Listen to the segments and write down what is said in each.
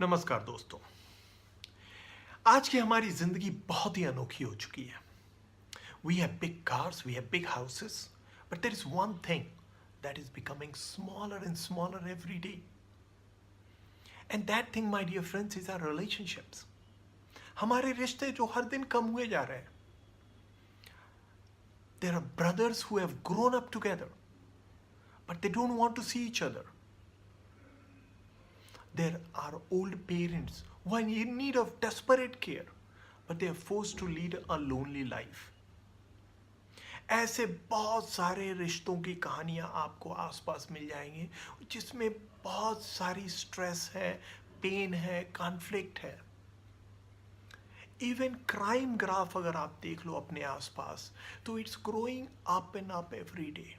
नमस्कार दोस्तों। आज की हमारी जिंदगी बहुत ही अनोखी हो चुकी है। We have big cars, we have big houses, but there is one thing that is becoming smaller and smaller every day, and that thing my dear friends is our relationships. हमारे रिश्ते जो हर दिन कम हुए जा रहे हैं। There are brothers who have grown up together but they don't want to see each other. There are old parents who are in need of desperate care, but they are forced to lead a lonely life. ऐसे बहुत सारे रिश्तों की कहानियां आपको आसपास मिल जाएंगी जिसमें बहुत सारी स्ट्रेस है, पेन है, कॉन्फ्लिक्ट है. इवन क्राइम ग्राफ अगर आप देख लो अपने आसपास तो it's growing up and up every day.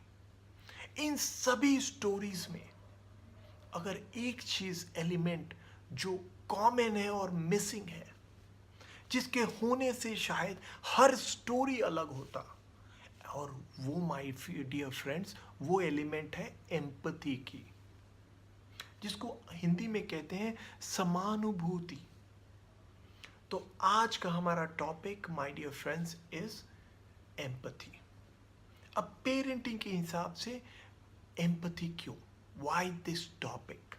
इन सभी स्टोरीज में अगर एक चीज एलिमेंट जो कॉमन है और मिसिंग है, जिसके होने से शायद हर स्टोरी अलग होता, और वो माय डियर फ्रेंड्स वो एलिमेंट है एम्पैथी की, जिसको हिंदी में कहते हैं समानुभूति. तो आज का हमारा topic my dear friends is empathy. अब पेरेंटिंग के हिसाब से एम्पैथी क्यों? Why this topic?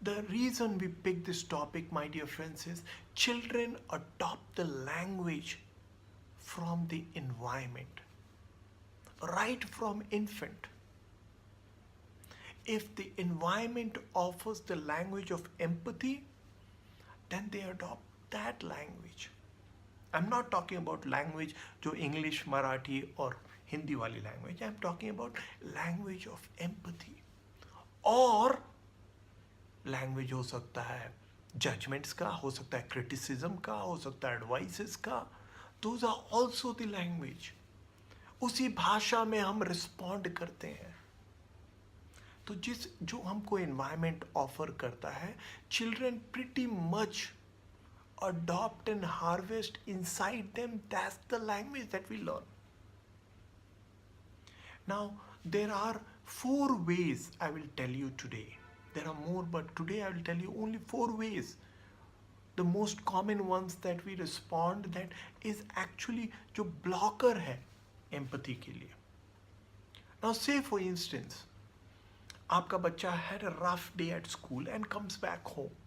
The reason we picked this topic, my dear friends, is children adopt the language from the environment, right from infant. If the environment offers the language of empathy, then they adopt that language. I'm not talking about language जो English, Marathi और हिंदी वाली language. I am talking about language of empathy. और language हो सकता है judgements का, हो सकता है क्रिटिसिज्म का, हो सकता है एडवाइसेस का. Those are also the language. उसी भाषा में हम रिस्पॉन्ड करते हैं. तो जो हमको एनवायरमेंट ऑफर करता है, children pretty much adopt and harvest inside them. That's the language that we learn. Now, there are 4 ways I will tell you today. There are more, but today I will tell you only 4 ways. The most common ones that we respond, that is actually जो blocker है empathy के लिए. Now, say for instance, आपका बच्चा had a rough day at school and comes back home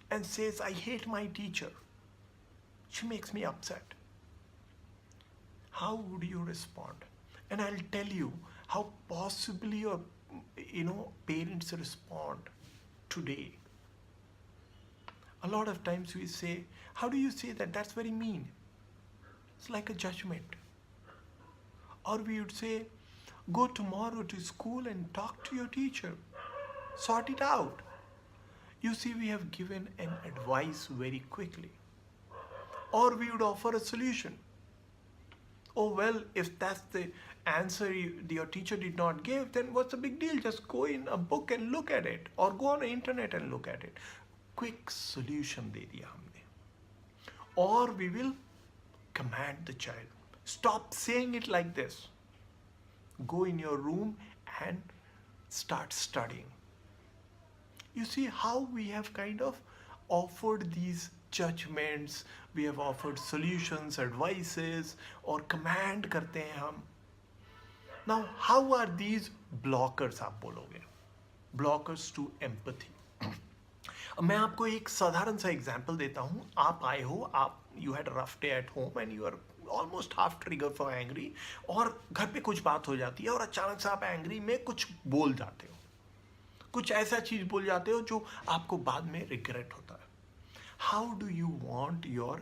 and says, I hate my teacher. She makes me upset. How would you respond? And I'll tell you how possibly your parents respond today. A lot of times we say, how do you say that? That's very mean. It's like a judgment. Or we would say, go tomorrow to school and talk to your teacher. Sort it out. You see, we have given an advice very quickly. Or we would offer a solution. Oh well, if that's the answer your teacher did not give, then what's the big deal? Just go in a book and look at it, or go on the internet and look at it. Quick solution दे दिया हमने. Or we will command the child, stop saying it like this. Go in your room and start studying. You see how we have kind of offered these judgments, we have offered solutions, advices, और command करते हैं हम. Now, how are these blockers? आप बोलोगे blockers to empathy. मैं आपको एक साधारण सा एग्जाम्पल देता हूँ. आप आए हो, आप you had a rough day at home and you are almost half trigger for angry, और घर पे कुछ बात हो जाती है और अचानक से आप एंग्री में कुछ बोल जाते हो, कुछ ऐसा चीज बोल जाते हो जो आपको बाद में रिग्रेट होता है. How do you want your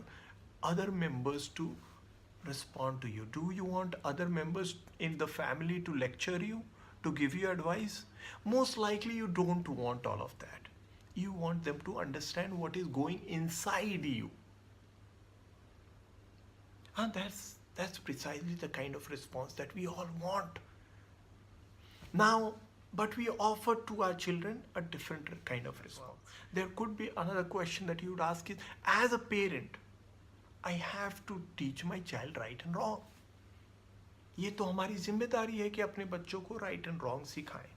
other members to respond to you? Do you want other members in the family to lecture you, to give you advice? Most likely you don't want all of that. You want them to understand what is going inside you. And that's precisely the kind of response that we all want. Now, but we offer to our children a different kind of response. There could be another question that you would ask is, as a parent, I have to teach my child right and wrong. ये तो हमारी जिम्मेदारी है कि अपने बच्चों को right and wrong सिखाएं.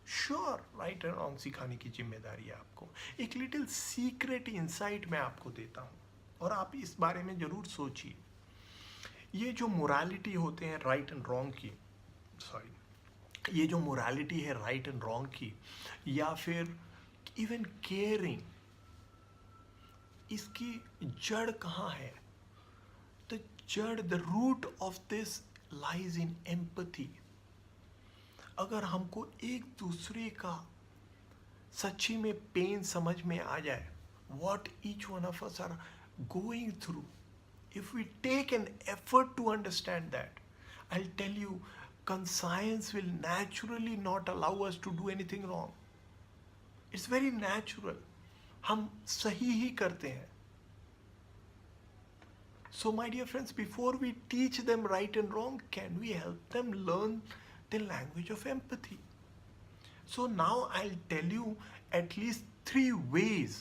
श्योर राइट एंड रॉन्ग सिखाने की जिम्मेदारी है आपको। एक लिटिल सीक्रेट इंसाइट मैं आपको देता हूँ और आप इस बारे में जरूर सोचिए। ये जो मोरालिटी होते हैं राइट एंड रॉन्ग की, सॉरी, ये जो मोरालिटी है राइट एंड रॉन्ग की, या फिर इवन केयरिंग, इसकी जड़ कहाँ है? The jad, the root of this lies in empathy. अगर हमको एक दूसरे का सच्ची में पेन समझ में आ जाए, what each one of us are going through, if we take an effort to understand that, I'll tell you, conscience will naturally not allow us to do anything wrong. It's very natural. हम सही ही करते हैं. So my dear friends, before we teach them right and wrong, can we help them learn the language of empathy? So now I'll tell you at least 3 ways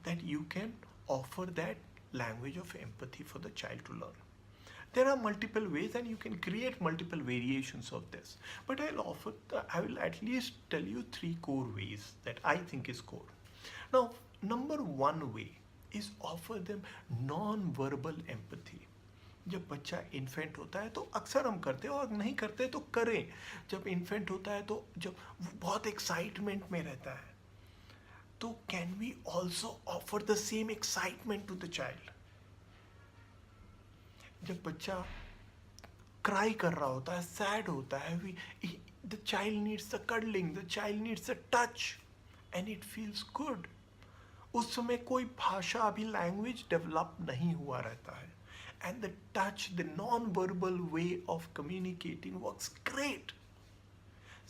that you can offer that language of empathy for the child to learn. There are multiple ways and you can create multiple variations of this. But I will at least tell you 3 core ways that I think is core. Now, number 1 way is offer them non-verbal empathy. जब बच्चा infant होता है तो अक्सर हम करते हैं, और नहीं करते तो करें। जब इन्फेंट होता है तो जब बहुत एक्साइटमेंट में रहता है, तो can we also offer the same excitement to the child. जब बच्चा क्राई कर रहा होता है, सैड होता है, the child needs the cuddling, the child needs the touch and it feels good. उस समय कोई भाषा, अभी लैंग्वेज डेवलप नहीं हुआ रहता है, and the touch, the non-verbal way of communicating works great.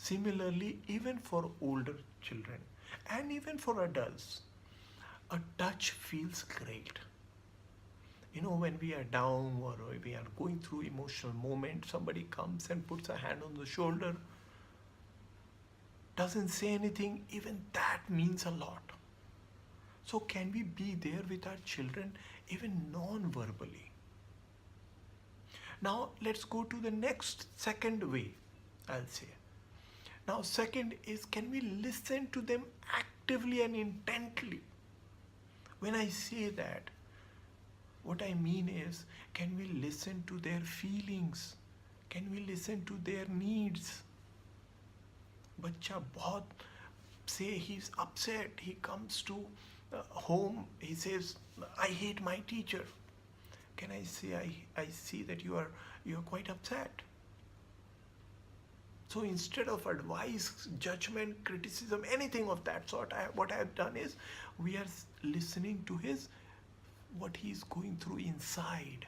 Similarly, even for older children and even for adults, a touch feels great. You know, when we are down or we are going through emotional moment, somebody comes and puts a hand on the shoulder, doesn't say anything, even that means a lot. So can we be there with our children even non-verbally? Now let's go to the next, second way, I'll say. Now second is, can we listen to them actively and intently? When I say that, what I mean is, can we listen to their feelings? Can we listen to their needs? बच्चा बहुत, say he's upset, he comes to home, he says, I hate my teacher. Can I say, I see that you are quite upset. So instead of advice, judgment, criticism, anything of that sort, what I have done is, we are listening to what he is going through inside.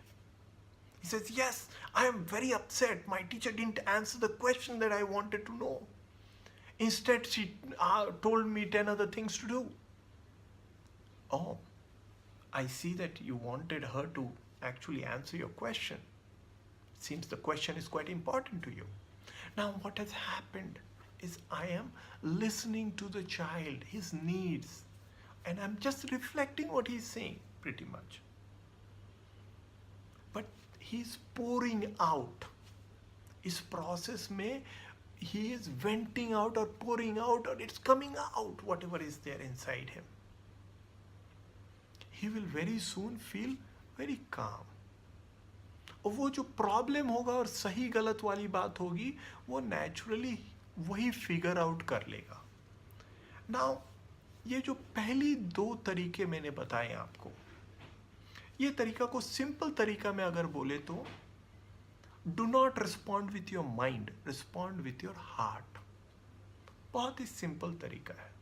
He says, yes, I am very upset. My teacher didn't answer the question that I wanted to know. Instead, she told me 10 other things to do. Oh, I see that you wanted her to actually answer your question. Seems the question is quite important to you. Now what has happened is, I am listening to the child, his needs, and I'm just reflecting what he's saying pretty much. But he's pouring out. इस process में he is venting out or pouring out, or it's coming out, whatever is there inside him. He will very soon feel very calm. और वो जो problem होगा और सही गलत वाली बात होगी, वो नेचुरली वही फिगर आउट कर लेगा. नाउ ये जो पहली 2 तरीके मैंने बताए आपको, ये तरीका को सिंपल तरीका में अगर बोले तो, do not respond with your mind, respond with your heart. बहुत ही सिंपल तरीका है.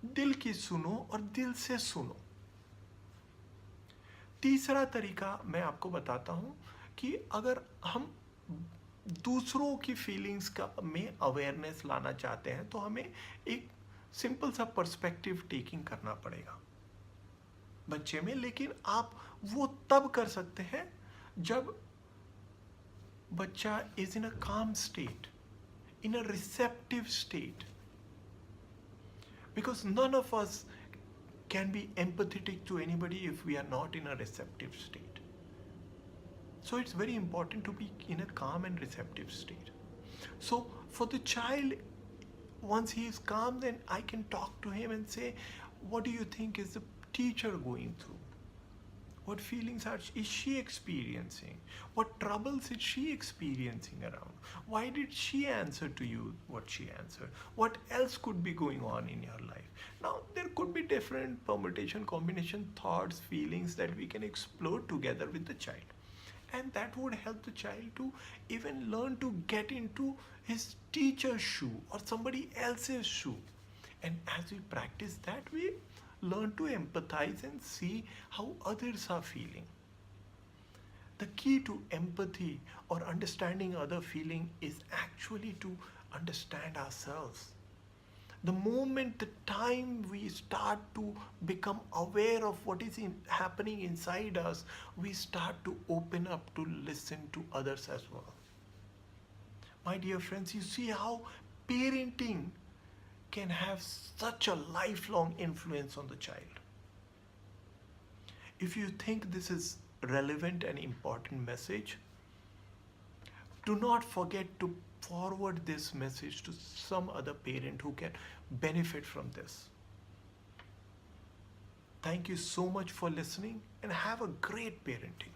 दिल की सुनो और दिल से सुनो. तीसरा तरीका मैं आपको बताता हूं कि अगर हम दूसरों की फीलिंग्स का में अवेयरनेस लाना चाहते हैं तो हमें एक सिंपल सा पर्सपेक्टिव टेकिंग करना पड़ेगा बच्चे में. लेकिन आप वो तब कर सकते हैं जब बच्चा is in a calm state, in a receptive state, because none of us can be empathetic to anybody if we are not in a receptive state. So it's very important to be in a calm and receptive state. So for the child, once he is calm, then I can talk to him and say, what do you think is the teacher going through? What feelings is she experiencing? What troubles is she experiencing around? Why did she answer to you what she answered? What else could be going on in your life? Now, there could be different permutation, combination, thoughts, feelings that we can explore together with the child. And that would help the child to even learn to get into his teacher's shoe or somebody else's shoe. And as we practice that, we learn to empathize and see how others are feeling. The key to empathy or understanding other feeling is actually to understand ourselves. The moment, the time we start to become aware of what is happening inside us, we start to open up to listen to others as well. My dear friends, you see how parenting can have such a lifelong influence on the child. If you think this is relevant and important message, do not forget to forward this message to some other parent who can benefit from this. Thank you so much for listening and have a great parenting.